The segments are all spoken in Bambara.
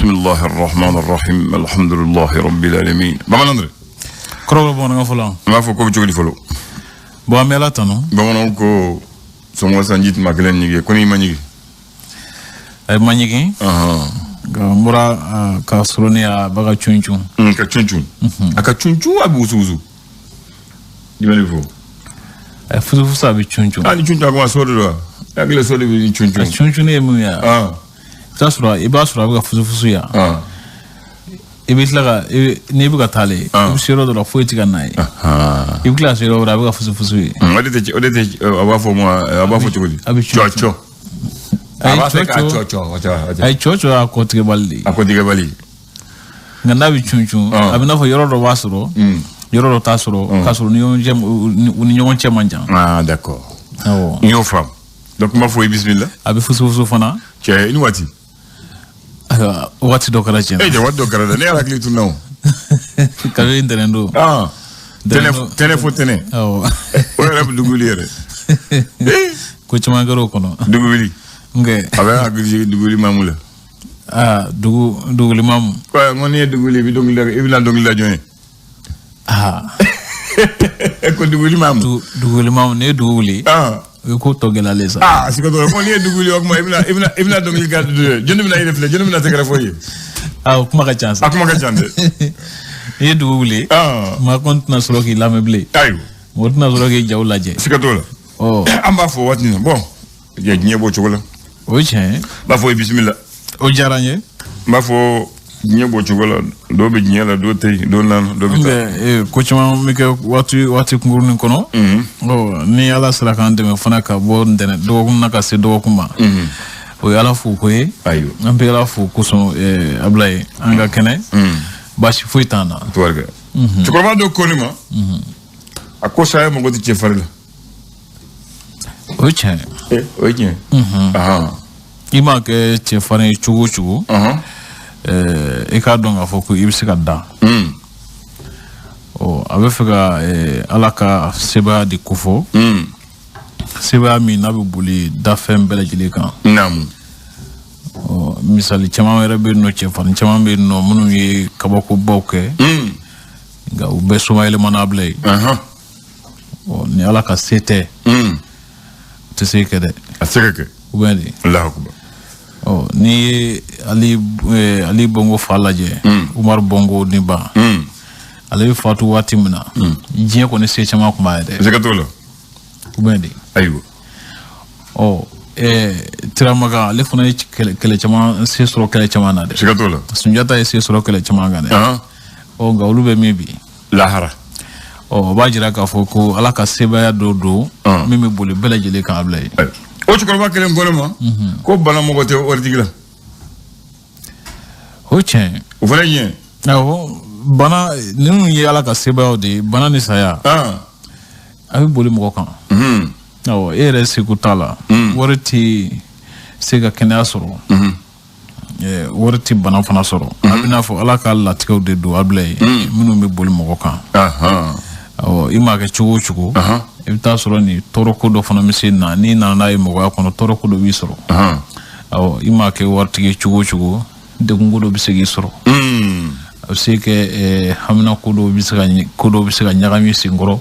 bismillahir rahmanir rahim alhamdulillahi rabbil alamin bamanandre Koro bon nga folo ma fo ko jogli folo bo amela tano bamanon ko so mo sanjit maglen nyige ko ni manigi ay manigi ga mura ka solonia baga chunchun ka chunchun aka chunchun abu uzu dibele fo ay fuzu abi chunchun ani chunchun ko so do agile so de chunchun chunchun e mu ya tasura ibasura baga fuzu ya ibitlaga ni buga tale ibisiro do la foiti kanai ibkla siro ra baga fuzu odete aba fo mo aba fo chuguli chocho ay chocho akotige balli ngana bi chunchun abina fo yoro do wasuro yoro do tasuro kasuro ni yon jem manjan d'accord yo fam donc ma fo bismillah abi fuzu fana che ni wati wati do kala chen wat do kala ne ala klitu no kabe interendo tene wala dugulire ko chuma garo kono duguli nge aba agri duguli mamula duguli mam ko ngoni duguli bi duguli ibina duguli la joye ko duguli mam ne duguli ko togela lesa siko do ko ni duguli ok mo ibina duguli gaddu jonde bina yefle jonde bina tegara foye kuma ka chance ye duguli ma kontna solo ki lameble ayo modna solo ki jawlaje siko do la amba fo watni bon je nyebo chokola oje ba fo bismillah o jaranye ba fo nyebo chokola do be nyela do tay do nan do be ko chuma mi ke watu ngurun kono ni ala sala kan de me fana ka bo ndene do na ka se do kuma o yala fu ko ayo ambe yala fu ko so ablay anga kene bashi fuitana tuarga chokola do konima akosa mo goti chefarla oje ima ke chefane chugu e ka donga foku ibisika da abe fega alaka seba di kufo seba mi nabi buli da fem bela jilikan namu misali chama rebe no chefane chama be no munu yi kabako boke ga ube suma ele manable ni alaka sete tsekede asekeke ubedi Allahu akbar ni ali bongo falaje Umar bongo ni ba ali fatu watimna je ko ne se chama ko baade zekatola ubedi ayo tiramaga ali funa kele chama se soro kele chama na de zekatola sunjata se soro kele chama ngane ga ulube mebi lahara bajira ka foko alaka seba ya dodo mimi boli bela jele kan ablay o chukoro ba kelen golema ko bana mo gote ordigla hoche o fala yen bana ninu ye alaka seba o de bana ni saya abi boli mo kan ere sikutala worti sega kena soro worti bana fana soro abina fo alaka latikaw de do ablay minu me boli mo kan ima ke chugu ibta soro ni toroko do fana misina ni na e mo kono toroko do wi soro ima ke warti chugu de ngudo bisegi soro sike hamna kudo bisega nyagami singoro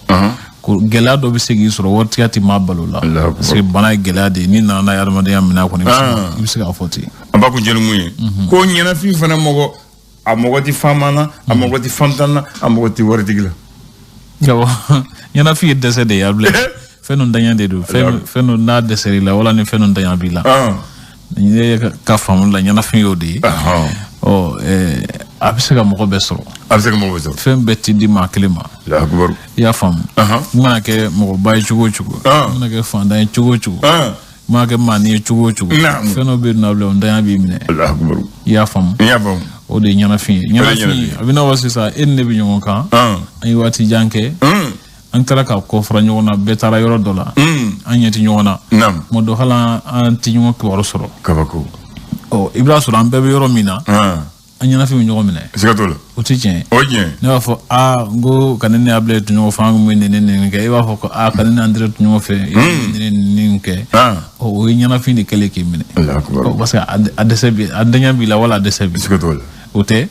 ko gela do bisegi soro warti ati mabalola se bana gela de ni na yarmade amina ko ni bisega afoti amba ko jelu muye ko nyana fi fana mogo amogoti famana amogoti fantana amogoti wartigla yawa yana fi desede ya ble fenu ndanya de do fenu na deseri la wala ni fenu ndanya bila ni ka famu la yana fi yodi abisega mo beso fem beti di maklima la akbar ya fam mana ke mo bay chugo mana ke fanda chugo mana ke mani chugo fenu be na ble ndanya bi mine la akbar ya fam o de nyana fi abina wasisa enne bi nyonga kan ay wati janke an kala ka ko fra nyona betara yoro dola anyeti nyona mo do hala anti nyonga ko waro soro kabako ibra soro an bebe yoro mina anyana fi nyogo mine sikatolo utije oje ne wa fo go kanene able to nyogo fangu mine ne ke wa fo ko kanene andre to nyogo fe ne ke o nyana fi ni kele ke mine Allah akbar parce que adesebi adanya bi la wala adesebi sikatolo ute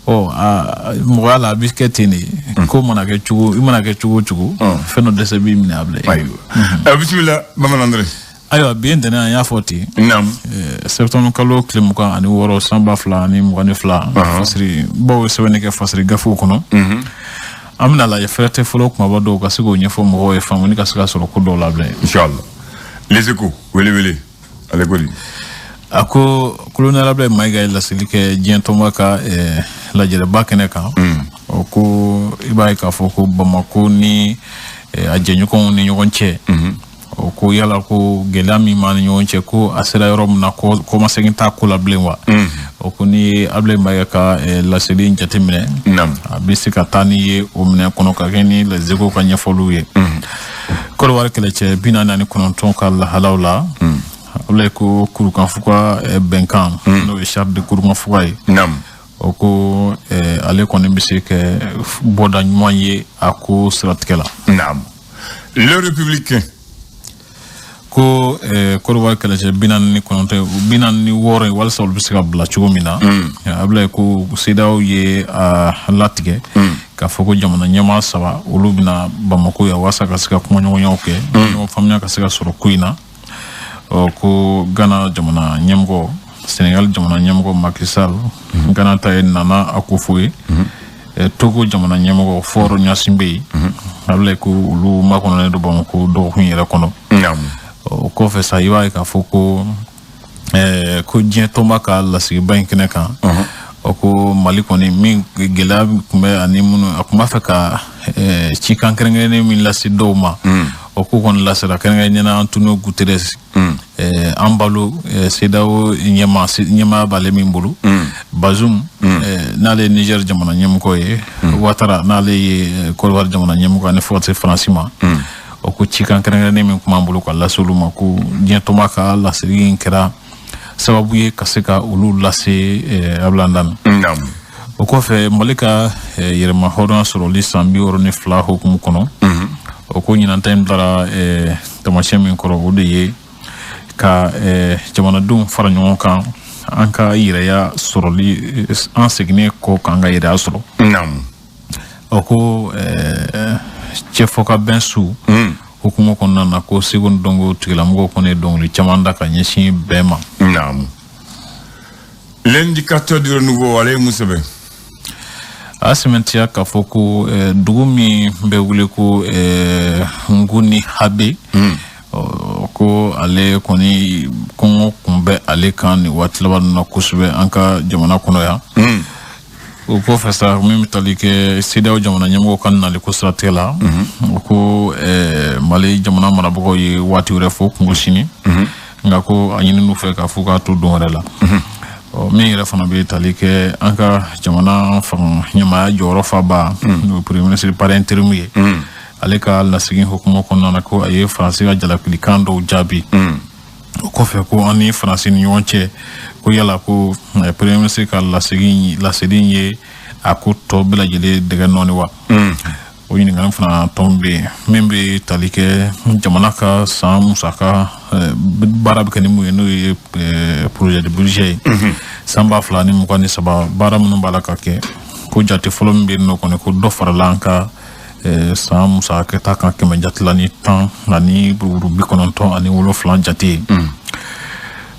mo wala bisketi ni ko mana ke chugu feno desebi mine able ayo bismillah mama Andre ayo bien dana ya foti nam septembre kalo klimuka ani woro samba fla ni mugani fla fasri bo sewene ke fasri gafu kono amna la yefete folo kuma bado ka sigo nyefo mo e famuni ka siga solo kudo lable inshallah les échos wele ale goli ako colonel lable maiga la silike jentoma ka la jere bakene ka ko ibai ka foko bamako ni ajenyu ko ni nyogonche ko yala ko gelami man nyonche ko asira rom na ko ma segin ta ko la blenwa ko ni able mbaga ka la selin jatemine nam bisika tani ye o mine kono ka geni le zego ka nyafolu ye ko war kele che binana ni kono ton ka la halawla able ko kuru kan fuka benkan no e charte de kuru kan fuka nam ko ale ko ni bisike boda nyoye ako stratkela nam le républicain ko war kala je binan ni wore wal sol bisika bla chugomina abla ko sidaw ye latige ka foko jamana nyama sawa ulubina bamako ya wasa ka sika kuma nyonyo ke no famnya ka sika soro kuina ko gana jamana nyamgo Senegal jamana nyamgo Macky Sall gana tay nana akufuye Togo jamana nyamgo foro nyasimbe abla ko ulu makono ne do bamako do hunyera kono ko fe sa yiwa ka foko ko jentoma ka la si bankene kan ko mali koni min gela kumbe ani munu akuma fe ka chikan krengene min la si doma ko kon la sera krengene na Antonio Guterres ambalo sedawo nyama bale min bulu Bazoum nale Niger jamana nyam ko ye Ouattara nale ko war jamana nyam ko ne force francima ko chikan krengene min kuma bulu ko la soluma ko jentoma ka la seri kera sababu ye kaseka ulu lase ablandan o ko fe malika yerma horon soro lisan bi orone fla hukum kono o ko nyina time dara tamashe min koro ode ye ka jamana dum faranyo kan anka yire ya soro li enseigner ko kanga yire asoro o ko chefoka bensu hukumu konna na ko sigon dongo tigila mgo kone dongli chamanda ka nyeshi bema l'indicateur du renouveau ale musebe asimentia ka foko dugumi bewule ko nguni habe ko ale koni kongo kumbe ale kan ni watlaba na kusube anka jamana kono ya o professeur mimi talike sidaw jamana nyamgo kan na le kusratela ko mali jamana marabugo yi wati refo kungushini ngako anyini nu fe ka fuka to donrela o mi refana be talike anka jamana fam nyama joro fa ba no premier ministre par intermier aleka la sigin hukumo kono na ko aye français ga jala klikando jabi ko fe ko ani français ni wonche ko yala ko premier ministre ka la sigin ye akuto bela jele daga noni wa o yini ngam fana tombe membe talike jamana ka sam saka barab kan mu no projet de budget samba flani mu kan saba baram no balaka ke ko jati folom be no ko do farlanka sam saka ta kan ke majatlani tan lani buru bikononto ani wolo flan jati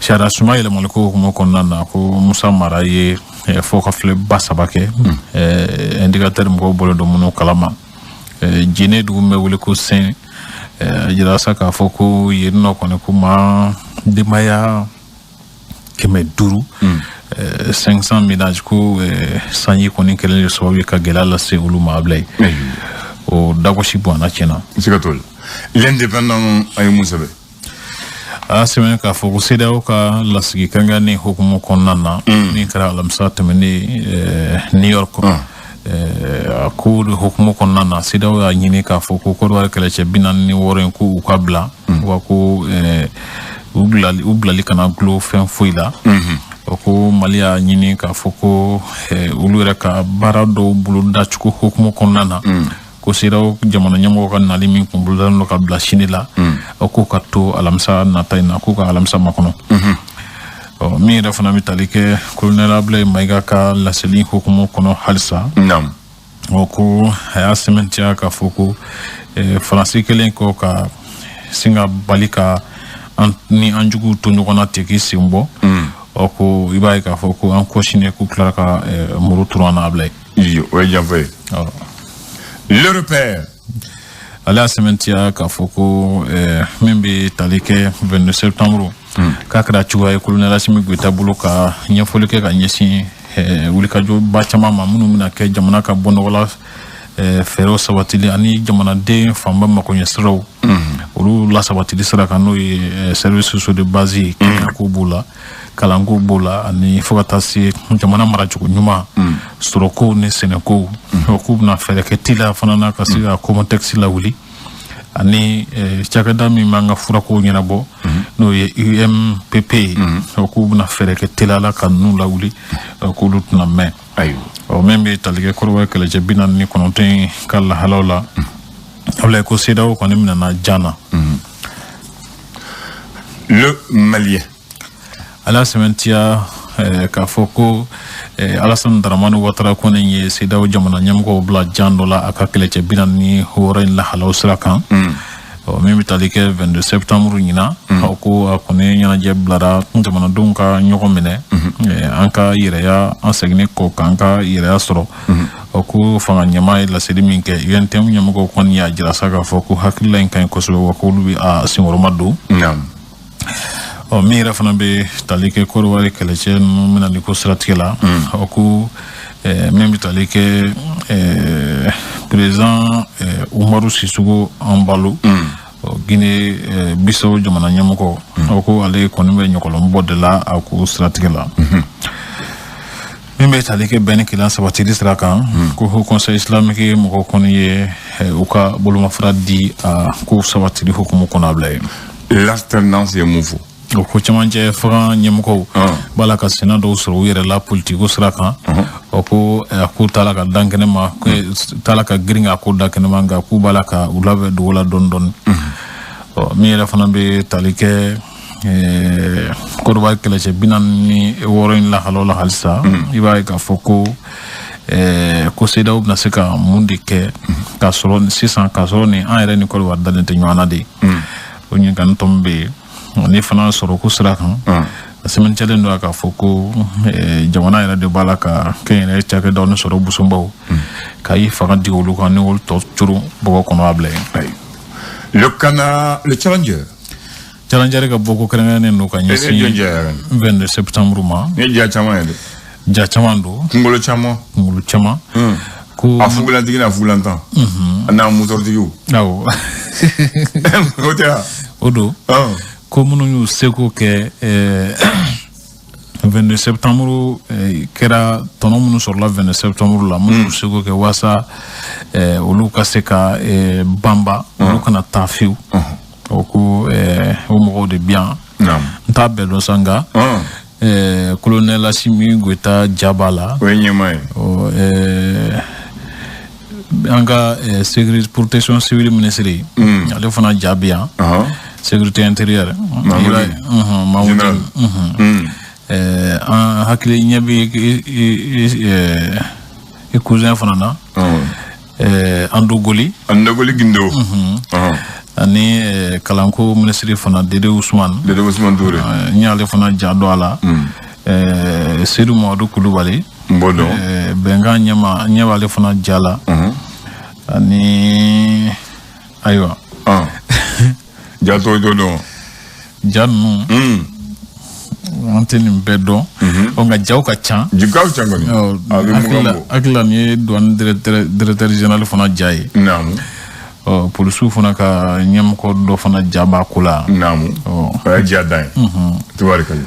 shara sumaile malko ko konna na ko musa maraye foka fle basabake indicateur mo bolo do muno kalama jine du me wole ko sen jira saka foko yirno ko ne kuma de maya keme duru 500 ménages ko sanyi ko ni kele so wi ka gelala se uluma ablay o dagoshi bwana chena sikatol l'indépendant ay musabe semen ka foko sedaw ka lasigi kanga ni hukumu konnana ni kara alamsa temeni New York ko hukumu konnana sedaw ya nyini ka foko ko war kala che binan ni woren ku ukabla wa ko ublali kana glo fen fuila ko Maliya ɲini k'a fɔ ko olu yɛrɛ ka baara dɔw bolodacogo hukumu kɔnɔna na ko CEDEAO jamana ɲɛmɔgɔ ka nali min kun bolodalen don ka bila sini la k'u ka to alamisa nata in na k'u ka alamisa makɔnɔ min yɛrɛ fana bɛ tali kɛ Colonel Ablaye Mayiga ka laseli hukumu kɔnɔ halisa ko a y'a sɛmɛntiya k'a fɔ ko Faransi kelen kɔ ka sin ka bali ka ni an juguw to ɲɔgɔn na ten k'i sen bɔ ko i b'a ye k'a fɔ ko an kɔsinen k'u tilara ka muru turu an na Ablaye. O ye janfɔ ye. Le repère. Ale y'a sɛmɛntiya k'a fɔ ko min bɛ tali kɛ 22 septembre k'a kɛra cogoya ye Colonel Assimi Goïta bolo ka ɲɛfɔli kɛ ka ɲɛsin wulikajɔba caman ma minnu bɛna kɛ jamana ka bɔnɔgɔla fɛɛrɛw sabatili ani jamanaden fanba makoɲɛsiraw olu lasabatili sira kan n'o ye service sociaux de base ye kɛnɛyako b'o la kalanko b'o la ani fo ka taa se jamana maracogo ɲuman sɔrɔkow ni sɛnɛkow k'u bɛna fɛɛrɛ kɛ teliya fana na ka se ka contexte lawuli ani cakɛda min b'an ka furakow ɲɛnabɔ n'o ye UMPP ye k'u bɛna fɛɛrɛ kɛ teliya la ka ninnu lawuli k'olu tɛna mɛn min bɛ tali kɛ Kɔrɔwari kɛlɛcɛ 49 in ka lahalaw la Ablaye ko CEDEAO kɔni minɛna jan na. Le Malien. Ale y'a sɛmɛntiya k'a fɔ ko Alassane Dramane Ouattara kɔni ye CEDEAO jamana ɲɛmɔgɔw bila jan dɔ la a ka kɛlɛcɛ 46 in lahalaw sira kan min bɛ tali kɛ 22 septembre ɲina ko a kɔni ɲɛnajɛ bilara jamanadenw ka ɲɔgɔn minɛ an ka yɛrɛya an seginne kɔ k'an ka yɛrɛya sɔrɔ ko fanga ɲɛmaa ye laseli min kɛ UNTM ɲɛmɔgɔw kɔni y'a jira sa k'a fɔ ko hakilila in ka ɲi kosɛbɛ wa k'olu bɛ a senkɔrɔma don min yɛrɛ fana bɛ tali kɛ Kɔrɔwari kɛlɛcɛ ninnu minɛli ko siratigɛ la ko min bɛ tali kɛ président Umaru Sissoco Embalo Guinée Bissau jamana ɲɛmɔgɔ ko ale kɔni bɛ ɲɔgɔlɔnbɔ de la a ko siratigɛ la min bɛ tali kɛ bɛn ni kelen sabatili sira kan ko Haut Conseil islamique mɔgɔw kɔni ye u ka bolomafara di a ko sabatili hukumu kɔnɔ Ablaye. L'alternance ye mun fɔ o ko camancɛ fanga ɲɛmɔgɔw b'a la ka sena dɔw sɔrɔ u yɛrɛ la politiko sira kan ko a ko t'a la ka dan kɛnɛ ma t'a la ka girin k'a ko da kɛnɛ ma nka k'u b'a la ka u labɛn dogo la dɔɔni dɔɔni min yɛrɛ fana bɛ tali kɛ Kɔrɔwari kɛlɛcɛ 46 in lahalaw la halisa i b'a ye k'a fɔ ko CEDEAO bɛna se ka mun de kɛ k'a sɔrɔ sisan k'a sɔrɔ ni an yɛrɛ ni Kɔrɔwari dalen tɛ ɲɔgɔn na de o ɲininkali tɔ min bɛ yen ni fana sɔrɔ ko sira kan a sɛmɛntiyalen don k'a fɔ ko jamana yɛrɛ de b'a la ka kɛnyɛrɛye cakɛdaw ni sɔrɔ busonbaw ka i fanga di olu kan ni olu tɔ curu bɔgɔ kɔnɔ Ablaye. Le Challenger ka bɔ ko kɛrɛnkɛrɛnnen don ka ɲɛsin 22 septembre ma. Ni ja caman ye dɛ. Ja caman don. Kunkolo caman. Ko a fugulantigi n'a fugulantan a n'a musoritigiw. Awɔ. O tɛ wa. O don. Ko minnu y'u seko kɛ 22 septembre kɛra tɔnɔ minnu sɔrɔla 22 septembre la minnu y'u seko kɛ walasa olu ka se ka banba olu kana taa fiyewu ko o mɔgɔw de bi yan n t'a bɛɛ dɔn sa nka Colonel Assimi Goïta ja b'a la o ye ɲɛmaa ye an ka protection civile ministre ale fana ja bɛ yan sécurité intérieure Mamudi an hakili ɲɛ bɛ i cousin fana na Andogoli Gindo ani kalanko ministre fana Dede Ousmane Touré n y'ale fana ja dɔ a la Seydou Mamadou Kulubali bɛnkan ɲɛ b'ale fana ja la ani ayiwa ja tɔw t'o dɔn ja ninnu an tɛ nin bɛɛ dɔn nka jaw ka ca jaw ka ca kɔni hakili nin ye douane directeur général fana ja ye polisiw fana ka ɲɛmɔgɔ dɔ fana ja b'a ko la o ye ja dan ye tubarikala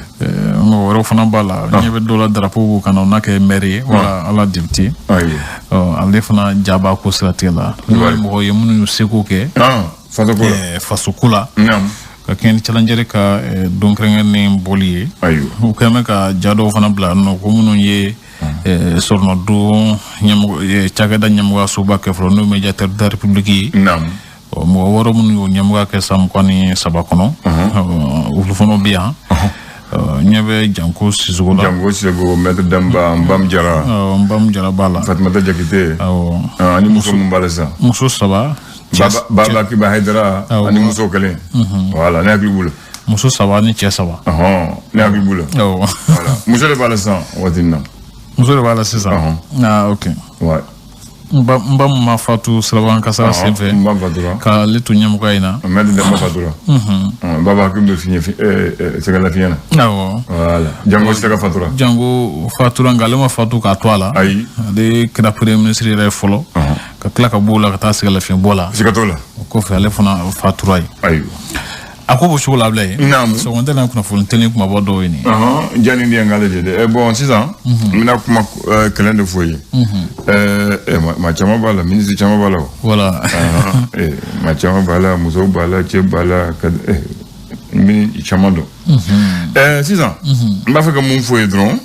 mɔgɔ wɛrɛw fana b'a la ɲɛ bɛ dɔ la drapeau b'o kan na o n'a kɛ maire ye wala ala député ale fana ja b'a ko siratigɛ la mɔgɔ ye minnu y'u seko kɛ faso ko la ka ken challenger ka donc ni boli ayo o kama ka jado fana bla no ko munu ye sorno do nyam caga da nyam wa suba ke fro no médiateur de la république nam mo woro mun nyam wa ke sam kwani sabakono ulu fono bien ñebe janko sizugo maître Damba Mbam Jara bala Fatmata Jakite ani muso mbala sa muso saba baba ki ba Haidara ani muso kale voilà ne akli bula muso saba ni che saba ne akli bula voilà muso le bala sa watina muso le bala sa ok ouais mbam ma fatu salawan kasa sefe mbam fatura ka letu nyam ko ina maître Damba fatura baba ki mbe finye c'est que la fiena voilà jango fatura ngalema fatu ka toala ay de kra premier ministre re folo ka kla ka bola ka ta se la fin bola sikatola ko fe ale fona fatura ay ako bo chola blay so wonde na kuna fon tele kuma bodo ni jani ndi ngale de bon 6 ans mina kuma calendrier foyer ma chama bala ministre chama bala voilà ma chama bala muso bala che bala mini chama do 6 ans mba fa ka mun foyer dron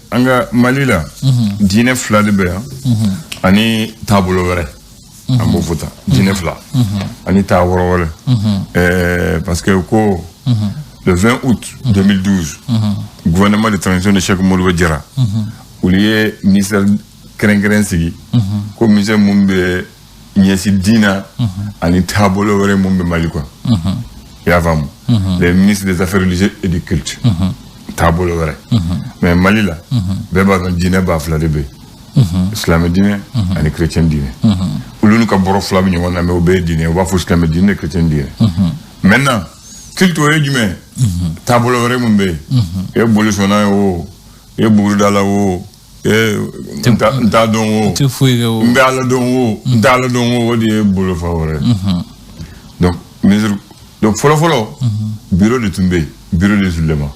anga malila dine fla de be ani tableau were ambo futa dine fla ani ta woro parce que le 20 août 2012 gouvernement de transition de Cheikh Modibo Diarra où lié ministère kren sigi ko ministère mumbe nyesi dina ani tableau were mumbe mali quoi ya fam les ministres des affaires religieuses et du culte tableau were mais mali la beba don dina ba fla de be islam dine ani chrétien dine ulunu ka boro fla bi ñu wona me obé dine wa fo islam dine chrétien dine maintenant culture yi jume tableau were mumbe e bolu sona o e buru dala o e nta don o tu fuiga o mbala don o dala don o di e bolu fa wore donc ministre donc folo bureau de Tumbe bureau des ulémas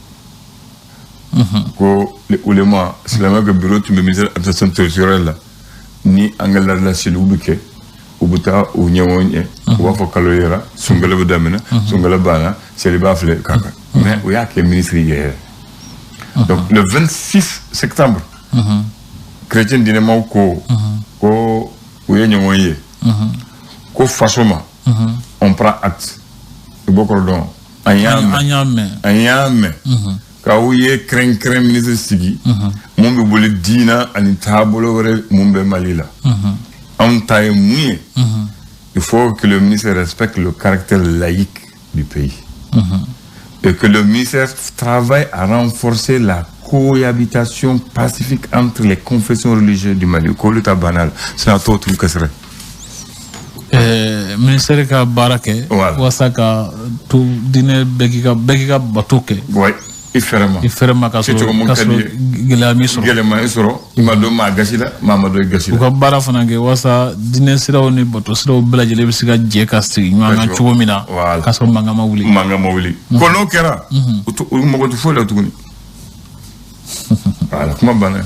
ko les ulémas islamique que bureau Tumbe ministère administration territoriale ni angala la chez ubike ubuta o nyawonye wa fo kaloyera sungala budamena sungala bana c'est bafle kaka mais o yake ministre hier donc le 26 septembre chrétien dinema ko nyawonye ko fasoma on prend acte bokordon anyame ka uye kren ministre sigi mumbe bole dina ani tabolo wore mumbe malila on taille mouillé il faut que le ministère respecte le caractère laïque du pays et que le ministère travaille à renforcer la cohabitation pacifique entre les confessions religieuses du Mali. Koluta banal c'est un tout que serait ministère ka barake wasaka tu dine begika batuke ouais ifirama ka so gelami soro imado ma gasila mamado gasila ko bara fanange wasa dine siraw ni bato siraw belajele bisiga je kasti nyanga chumina ka so manga mawuli kono kera mo ko fola tuguni ala kuma bana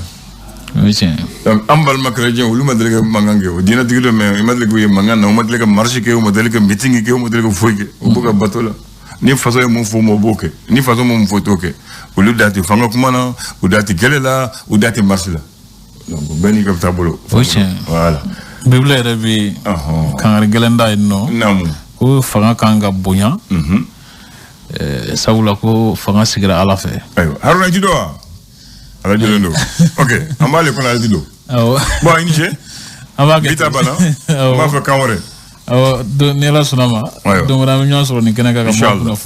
donc ambal makrajien ulu madele mangange o dina tigilo me imadle ko mangana o madle ka marché ke o madle ka meeting ke o madle ko foike o buka batola ni façon mo fo mo boke ni façon mo photo ke ulu dati fanga kuma na o dati gelela o dati marché la donc beni ka tabolo voilà bible rebi kan gelenda no namu ko fanga kanga bunya sawula ko fanga sigira ala fe ayo haruna jido ala jolendo ok amale ko la dido bon inje amake vita bana ma fa kamore do nela sunama do ngara mi nyaso ni kenaka ka mo